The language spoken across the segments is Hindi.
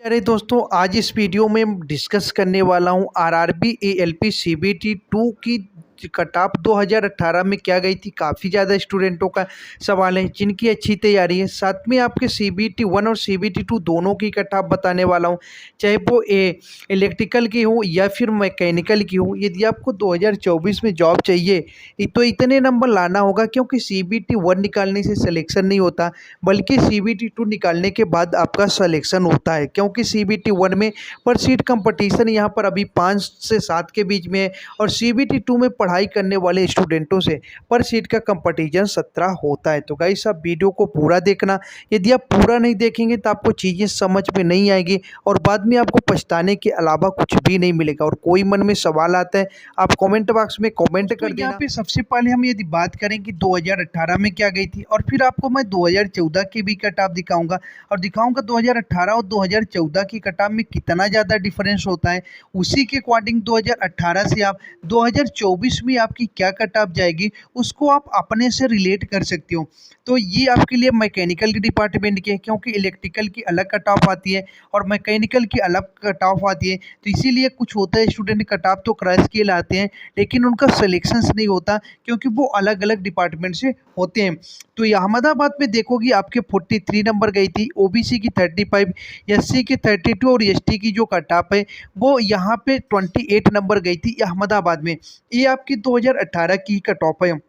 अरे दोस्तों, आज इस वीडियो में डिस्कस करने वाला हूँ आरआरबी एएलपी सीबीटी 2 की कट ऑफ 2018 में क्या गई थी। काफ़ी ज़्यादा स्टूडेंटों का सवाल है जिनकी अच्छी तैयारी है। साथ में आपके सीबीटी 1 और सीबीटी 2 दोनों की कट ऑफ बताने वाला हूँ, चाहे वो इलेक्ट्रिकल की हो या फिर मैकेनिकल की हो। यदि आपको 2024 में जॉब चाहिए तो इतने नंबर लाना होगा, क्योंकि सीबीटी 1 निकालने से सिलेक्शन नहीं होता, बल्कि सीबीटी 2 निकालने के बाद आपका सिलेक्शन होता है। क्योंकि सीबीटी 1 में पर सीट कंपटीशन यहाँ पर अभी 5 से 7 के बीच में है, और सीबीटी 2 में पढ़ाई करने वाले स्टूडेंटों से पर सीट का कंपटीशन 17 होता है। तो गाइस, आप वीडियो को पूरा देखना। यदि आप पूरा नहीं देखेंगे तो आपको चीज़ें समझ में नहीं आएगी और बाद में आपको पछताने के अलावा कुछ भी नहीं मिलेगा। और कोई मन में सवाल आता है, आप कमेंट बॉक्स में कमेंट कर देना। यहाँ पे सबसे पहले हम यदि बात करें कि 2018 में क्या गई थी, और फिर आपको मैं 2014 की भी कट ऑफ दिखाऊंगा, और दिखाऊंगा 2018 और 2014 की कट ऑफ में कितना ज़्यादा डिफरेंस होता है। उसी के अकॉर्डिंग 2018 से आप 2024 में आपकी क्या कट ऑफ जाएगी उसको आप अपने से रिलेट कर सकते हो। तो ये आपके लिए मैकेनिकल के डिपार्टमेंट के, क्योंकि इलेक्ट्रिकल की अलग कट ऑफ आती है और मैकेनिकल की अलग कट ऑफ आती है। तो इसीलिए कुछ होता है, स्टूडेंट कट ऑफ तो क्रैश के लाते हैं लेकिन उनका सिलेक्शंस नहीं होता, क्योंकि वो अलग अलग डिपार्टमेंट से होते हैं। तो ये अहमदाबाद में देखोगी आपके 43 नंबर गई थी, ओबीसी की 35, एससी की 32 और एसटी की जो कट ऑफ है वो यहाँ पे 28 नंबर गई थी अहमदाबाद में। ये आपकी 2018 की कट ऑफ है।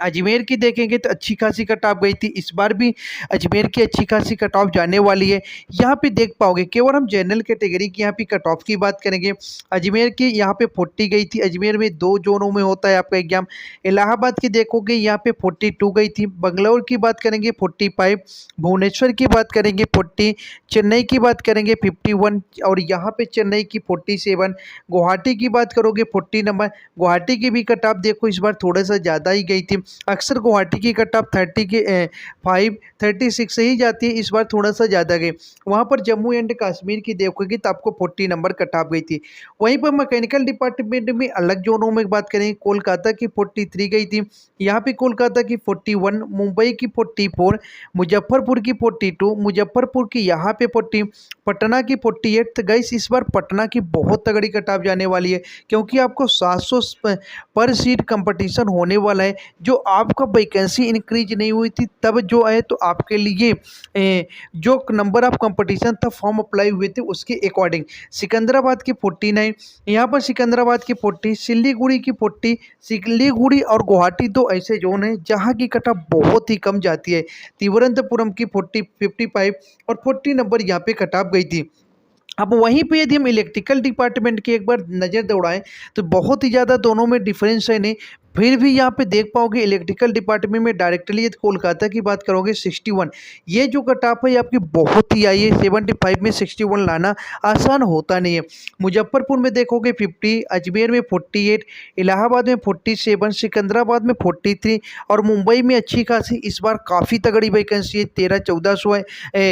अजमेर की देखेंगे तो अच्छी खासी कट ऑफ गई थी, इस बार भी अजमेर की अच्छी खासी कट ऑफ जाने वाली है। यहाँ पे देख पाओगे, केवल हम जनरल कैटेगरी की यहाँ पे कट ऑफ की बात करेंगे। अजमेर की यहाँ पे 40 गई थी। अजमेर में 2 जोनों में होता है आपका एग्जाम। इलाहाबाद की देखोगे यहाँ पे 42 गई थी। बंगलौर की बात करेंगे 45, भुवनेश्वर की बात करेंगे 40, चेन्नई की बात करेंगे 51, और यहाँ पे चेन्नई की 47, गुवाहाटी की बात करोगे 40 नंबर। गुवाहाटी की भी कट ऑफ देखो इस बार थोड़ा सा ज़्यादा ही गई थी। अक्सर गुवाहाटी की कट ऑफ 30 के 36 से ही जाती है, इस बार थोड़ा सा ज़्यादा गई। वहाँ पर जम्मू एंड कश्मीर की देखोगे तो आपको 40 नंबर कट ऑफ गई थी। वहीं पर मैकेनिकल डिपार्टमेंट में अलग जोनों में बात करें, कोलकाता की 43 गई थी। यहाँ पे कोलकाता की 41, मुंबई की 44, मुजफ्फरपुर की 42, मुजफ्फरपुर की यहाँ पे 40, पटना की 48। तो गाइस, इस बार पटना की बहुत तगड़ी कट ऑफ जाने वाली है, क्योंकि आपको 700 पर सीट कंपटीशन होने वाला है। जो आपका वैकेंसी इंक्रीज नहीं हुई थी तब जो है, तो आपके लिए जो नंबर ऑफ कंपटीशन था फॉर्म अप्लाई हुए थे उसके अकॉर्डिंग सिकंदराबाद की 49, यहाँ पर सिकंदराबाद की 40, सिल्लीगुड़ी की 40। सिल्लीगुड़ी और गुवाहाटी दो ऐसे जोन हैं जहाँ की कट ऑफ बहुत ही कम जाती है। तिरुवनंतपुरम की 55 और 40 नंबर यहाँ पे कट ऑफ गई थी। अब वहीं पे यदि हम इलेक्ट्रिकल डिपार्टमेंट की एक बार नज़र दौड़ाएं तो बहुत ही ज़्यादा दोनों में डिफरेंस है नहीं। फिर भी यहाँ पे देख पाओगे इलेक्ट्रिकल डिपार्टमेंट में डायरेक्टली यदि कोलकाता की बात करोगे 61, ये जो कट ऑफ है आपकी बहुत ही आई है। 75 में 61 लाना आसान होता नहीं है। मुजफ्फरपुर में देखोगे 50, अजमेर में 48, इलाहाबाद में 47, सिकंदराबाद में 43, और मुंबई में अच्छी खासी इस बार काफ़ी तगड़ी वैकेंसी है, 13-1400 है।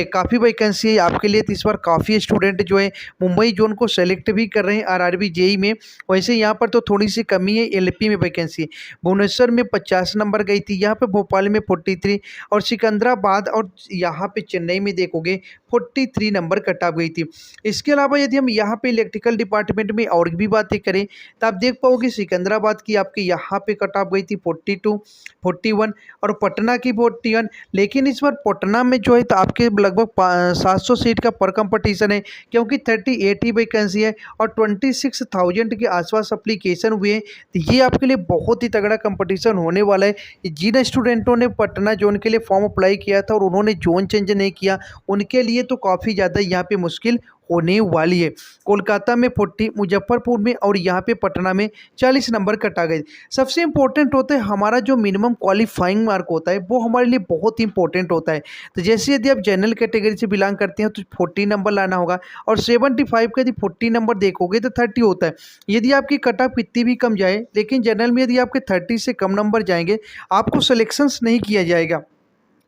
काफ़ी वैकेंसी है आपके लिए, तो इस बार काफ़ी स्टूडेंट जो है मुंबई जोन को सेलेक्ट भी कर रहे हैं आरआरबी जेई में। वैसे यहाँ पर तो थोड़ी सी कमी है, एलपी में वैकेंसी। भुवनेश्वर में 50 नंबर गई थी, यहाँ पे भोपाल में 43, और सिकंदराबाद और यहाँ पे चेन्नई में देखोगे 43 नंबर कट ऑफ गई थी। इसके अलावा यदि हम यहाँ पे इलेक्ट्रिकल डिपार्टमेंट में और भी बातें करें तो आप देख पाओगे सिकंदराबाद की आपके यहाँ पे कट ऑफ गई थी 42, 41, और पटना की 41। लेकिन इस बार पटना में जो है तो आपके लगभग 700 सीट का पर कंपटीशन है, क्योंकि 38 ही वैकेंसी है और 26,000 के आसपास अप्लीकेशन हुए हैं। तो ये आपके लिए बहुत ही तगड़ा कंपटीशन होने वाला है। जिन स्टूडेंटों ने पटना जोन के लिए फॉर्म अप्लाई किया था और उन्होंने जोन चेंज नहीं किया, उनके लिए तो काफ़ी ज़्यादा यहाँ पे मुश्किल होने वाली है। कोलकाता में 40, मुजफ्फरपुर में और यहाँ पे पटना में 40 नंबर कटा गए। सबसे इम्पोर्टेंट होता है हमारा जो मिनिमम क्वालिफाइंग मार्क होता है, वो हमारे लिए बहुत ही इंपॉर्टेंट होता है। तो जैसे यदि आप जनरल कैटेगरी से बिलोंग करते हैं तो 40 नंबर लाना होगा, और 75 का यदि 40 नंबर देखोगे तो 30 होता है। यदि आपकी कट ऑफ कितनी भी कम जाए, लेकिन जनरल में यदि आपके 30 से कम नंबर जाएंगे आपको सिलेक्शंस नहीं किया जाएगा,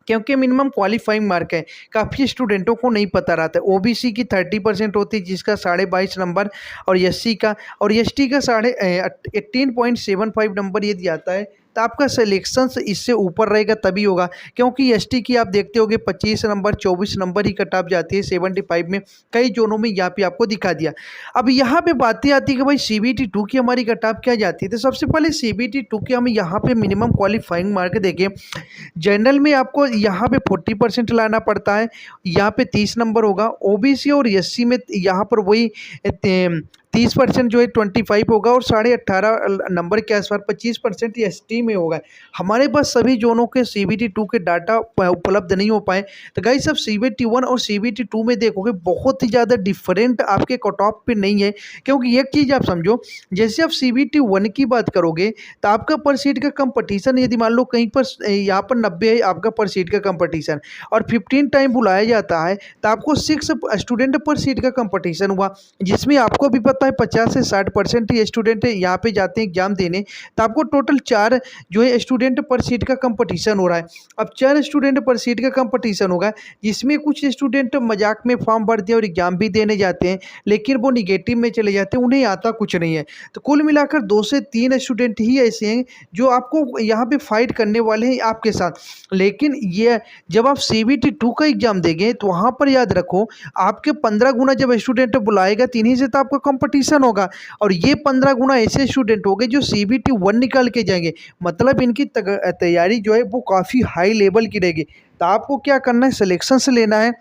क्योंकि मिनिमम क्वालिफाइंग मार्क है। काफ़ी स्टूडेंटों को नहीं पता रहता है। ओबीसी की 30% होती है, जिसका 22.5 नंबर, और एससी का और एसटी का 18.75 नंबर यदि आता है तो आपका सिलेक्शन इससे ऊपर रहेगा तभी होगा, क्योंकि एसटी की आप देखते होगे 25 नंबर 24 नंबर ही कट ऑफ जाती है 75 में, कई जोनों में यहाँ पे आपको दिखा दिया। अब यहाँ पे बातें आती है कि भाई CBT 2 की हमारी कट ऑफ क्या जाती है। तो सबसे पहले CBT 2 की हम यहाँ पे मिनिमम क्वालिफाइंग मार्क देखें। जनरल में आपको यहाँ पे 40% लाना पड़ता है, यहाँ पे 30 नंबर होगा। ओबीसी और एससी में यहाँ पर वही 30% जो है 25 होगा, और 18.5 नंबर के आसपास 25% एसटी में होगा। हमारे पास सभी जोनों के CBT 2 के डाटा उपलब्ध नहीं हो पाए। तो गाइस सब CBT 1 और CBT 2 में देखोगे बहुत ही ज़्यादा डिफरेंट आपके कट ऑफ पे नहीं है, क्योंकि एक चीज़ आप समझो, जैसे आप CBT 1 की बात करोगे तो आपका पर सीट का कंपटीशन, यदि मान लो कहीं पर यहाँ पर 90 है आपका पर सीट का कंपटीशन और 15 टाइम बुलाया जाता है, तो आपको 6 स्टूडेंट पर सीट का कंपटीशन हुआ, जिसमें आपको भी पता है 50 से 60% ही स्टूडेंट यहाँ पे जाते हैं एग्जाम देने। तो आपको टोटल 4 जो है स्टूडेंट पर सीट का कंपटीशन हो रहा है। अब 4 स्टूडेंट पर सीट का कंपटीशन होगा, जिसमें कुछ स्टूडेंट मजाक में फॉर्म भरते हैं और एग्जाम भी देने जाते हैं, लेकिन वो निगेटिव में चले जाते हैं, उन्हें आता कुछ नहीं है। तो कुल मिलाकर 2 से 3 स्टूडेंट ही ऐसे हैं जो आपको यहाँ पे फाइट करने वाले हैं आपके साथ। लेकिन ये जब आप CBT 2 का एग्जाम देंगे तो वहाँ पर याद रखो, आपके 15 गुना जब स्टूडेंट बुलाएगा तो इन्हीं से तो आपका कंपटीशन होगा, और ये 15 गुना ऐसे स्टूडेंट होंगे जो CBT 1 निकाल के जाएंगे। मतलब इनकी तैयारी जो है वो काफ़ी हाई लेवल की रहेगी। तो आपको क्या करना है, सिलेक्शन से लेना है,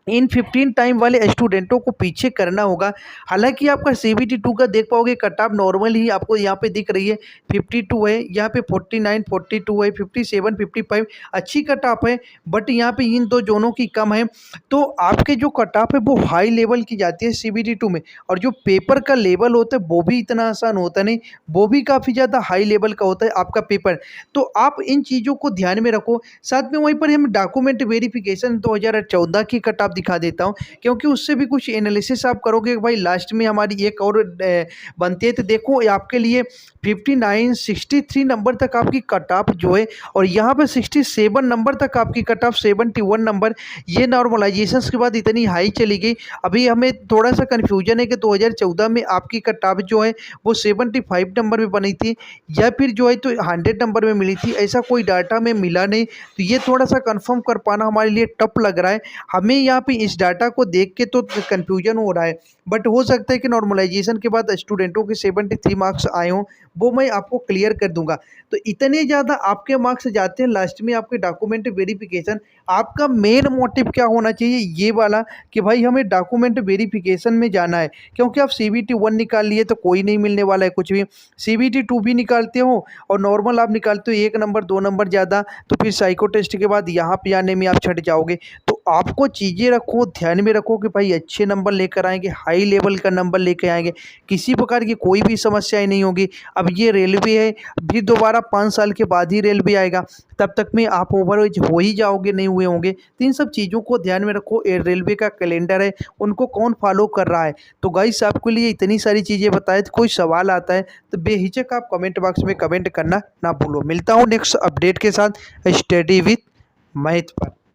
इन 15 टाइम वाले स्टूडेंटों को पीछे करना होगा। हालांकि आपका CBT 2 का देख पाओगे कट ऑफ नॉर्मल ही आपको यहाँ पे दिख रही है, 52 है, यहाँ पे 49 42 है, 57 55 अच्छी कट ऑफ है, बट यहाँ पे इन दो जोनों की कम है। तो आपके जो कट ऑफ है वो हाई लेवल की जाती है CBT 2 में, और जो पेपर का लेवल होता है वो भी इतना आसान होता नहीं, वो भी काफ़ी ज़्यादा हाई लेवल का होता है आपका पेपर। तो आप इन चीज़ों को ध्यान में रखो। साथ में वहीं पर हम डॉक्यूमेंट वेरिफिकेशन 2014 की कट ऑफ दिखा देता हूँ, क्योंकि उससे भी कुछ एनालिसिस आप करोगे भाई लास्ट में हमारी एक और बनती है। तो देखो आपके लिए 59 63 नंबर तक आपकी कट ऑफ जो है, और यहाँ पे 67 नंबर तक आपकी कट ऑफ, 71 नंबर, ये नॉर्मलाइजेशन के बाद इतनी हाई चली गई। अभी हमें थोड़ा सा कन्फ्यूजन है कि 2014 में आपकी कट ऑफ जो है वो 75 नंबर में बनी थी या फिर जो है तो 100 नंबर में मिली थी, ऐसा कोई डाटा में मिला नहीं। तो ये थोड़ा सा कंफर्म कर पाना हमारे लिए टफ लग रहा है। हमें यहाँ पे इस डाटा को देख के तो कन्फ्यूजन हो रहा है, बट हो सकता है कि नॉर्मलाइजेशन के बाद स्टूडेंटों के 73 मार्क्स आए हों, वो मैं आपको क्लियर कर दूंगा। तो इतने ज़्यादा आपके मार्क्स जाते हैं लास्ट में आपके डॉक्यूमेंट वेरिफिकेशन। आपका मेन मोटिव क्या होना चाहिए, ये वाला कि भाई हमें डॉक्यूमेंट वेरिफिकेशन में जाना है, क्योंकि आप CBT 1 निकाल लिए तो कोई नहीं मिलने वाला है कुछ भी, CBT 2 भी निकालते हो और नॉर्मल आप निकालते हो 1 नंबर 2 नंबर ज़्यादा, तो फिर साइको टेस्ट के बाद यहाँ पे आने में आप छट जाओगे। तो आपको चीज़ें रखो, ध्यान में रखो कि भाई अच्छे नंबर लेकर आएंगे, हाई लेवल का नंबर लेकर आएंगे, किसी प्रकार की कोई भी समस्याएं नहीं होगी। अब ये रेलवे है, फिर दोबारा 5 साल के बाद ही रेलवे आएगा, तब तक में आप ओवरएज हो ही जाओगे, नहीं हुए होंगे। तो इन सब चीज़ों को ध्यान में रखो। रेलवे का कैलेंडर है, उनको कौन फॉलो कर रहा है। तो गाइस आपके लिए इतनी सारी चीज़ें बताए, तो कोई सवाल आता है तो बेहिचक आप कमेंट बॉक्स में कमेंट करना ना भूलो। मिलता हूँ नेक्स्ट अपडेट के साथ। स्टडी विथ मैथ पर।